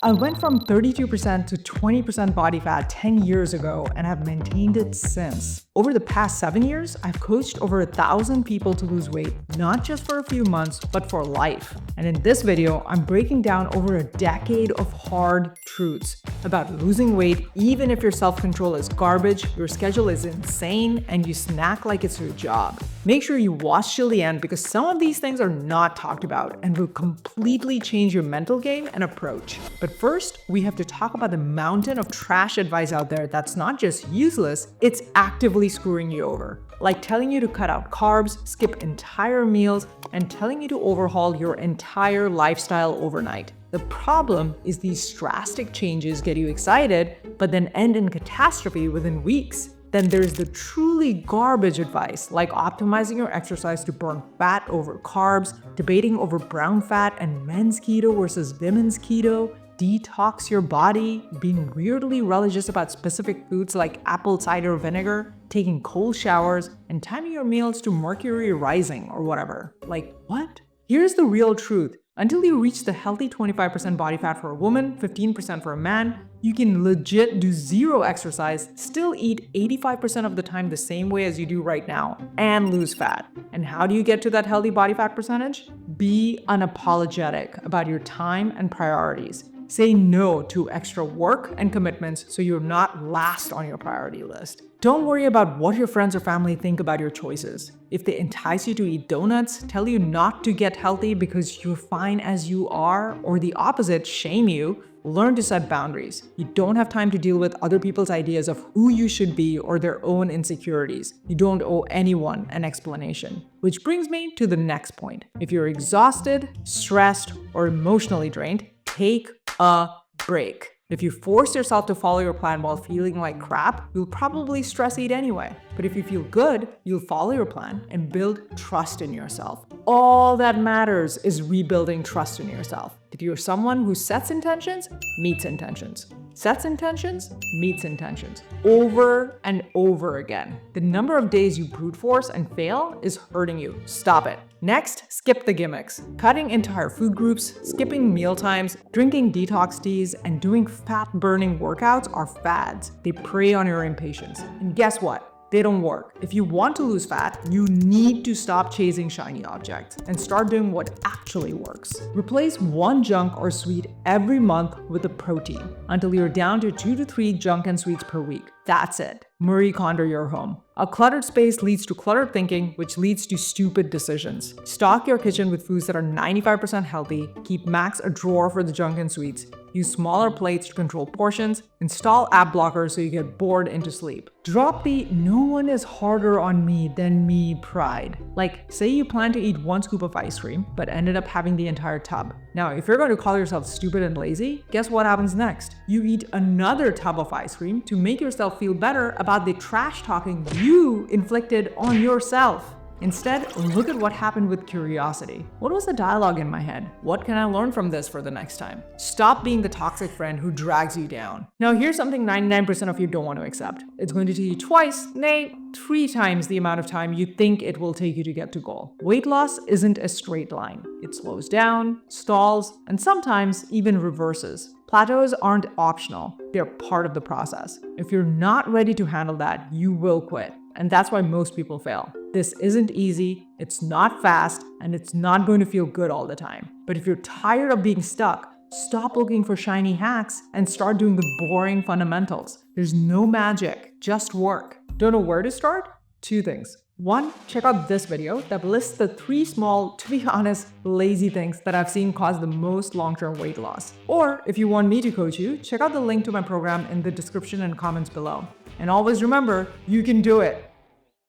I went from 32% to 20% body fat 10 years ago and have maintained it since. Over the past 7 years, I've coached over 1,000 people to lose weight, not just for a few months, but for life. And in this video, I'm breaking down over a decade of hard truths about losing weight even if your self-control is garbage, your schedule is insane, and you snack like it's your job. Make sure you watch till the end because some of these things are not talked about and will completely change your mental game and approach. But first, we have to talk about the mountain of trash advice out there that's not just useless, it's actively screwing you over. Like telling you to cut out carbs, skip entire meals, and telling you to overhaul your entire lifestyle overnight. The problem is these drastic changes get you excited, but then end in catastrophe within weeks. Then there's the truly garbage advice, like optimizing your exercise to burn fat over carbs, debating over brown fat and men's keto versus women's keto, detox your body, being weirdly religious about specific foods like apple cider vinegar, taking cold showers, and timing your meals to Mercury rising or whatever. Like, what? Here's the real truth. Until you reach the healthy 25% body fat for a woman, 15% for a man, you can legit do zero exercise, still eat 85% of the time the same way as you do right now, and lose fat. And how do you get to that healthy body fat percentage? Be unapologetic about your time and priorities. Say no to extra work and commitments so you're not last on your priority list. Don't worry about what your friends or family think about your choices. If they entice you to eat donuts, tell you not to get healthy because you're fine as you are, or the opposite, shame you, learn to set boundaries. You don't have time to deal with other people's ideas of who you should be or their own insecurities. You don't owe anyone an explanation. Which brings me to the next point. If you're exhausted, stressed, or emotionally drained, take a break. If you force yourself to follow your plan while feeling like crap, you'll probably stress eat anyway. But if you feel good, you'll follow your plan and build trust in yourself. All that matters is rebuilding trust in yourself. If you're someone who sets intentions, meets intentions. Sets intentions, meets intentions. Over and over again. The number of days you brute force and fail is hurting you. Stop it. Next, skip the gimmicks. Cutting entire food groups, skipping meal times, drinking detox teas, and doing fat-burning workouts are fads. They prey on your impatience. And guess what? They don't work. If you want to lose fat, you need to stop chasing shiny objects and start doing what actually works. Replace one junk or sweet every month with a protein until you're down to 2 to 3 junk and sweets per week. That's it. Marie Kondo your home. A cluttered space leads to cluttered thinking, which leads to stupid decisions. Stock your kitchen with foods that are 95% healthy, keep max a drawer for the junk and sweets, use smaller plates to control portions, install app blockers so you get bored into sleep. Drop the no one is harder on me than me pride. Like, say you plan to eat 1 scoop of ice cream, but ended up having the entire tub. Now, if you're going to call yourself stupid and lazy, guess what happens next? You eat another tub of ice cream to make yourself feel better about the trash talking you inflicted on yourself. Instead, look at what happened with curiosity. What was the dialogue in my head? What can I learn from this for the next time? Stop being the toxic friend who drags you down. Now, here's something 99% of you don't want to accept. It's going to take you twice, nay, 3 times the amount of time you think it will take you to get to goal. Weight loss isn't a straight line. It slows down, stalls, and sometimes even reverses. Plateaus aren't optional. They're part of the process. If you're not ready to handle that, you will quit. And that's why most people fail. This isn't easy, it's not fast, and it's not going to feel good all the time. But if you're tired of being stuck, stop looking for shiny hacks and start doing the boring fundamentals. There's no magic, just work. Don't know where to start? 2 things. 1, check out this video that lists the 3 small, to be honest, lazy things that I've seen cause the most long-term weight loss. Or if you want me to coach you, check out the link to my program in the description and comments below. And always remember, you can do it.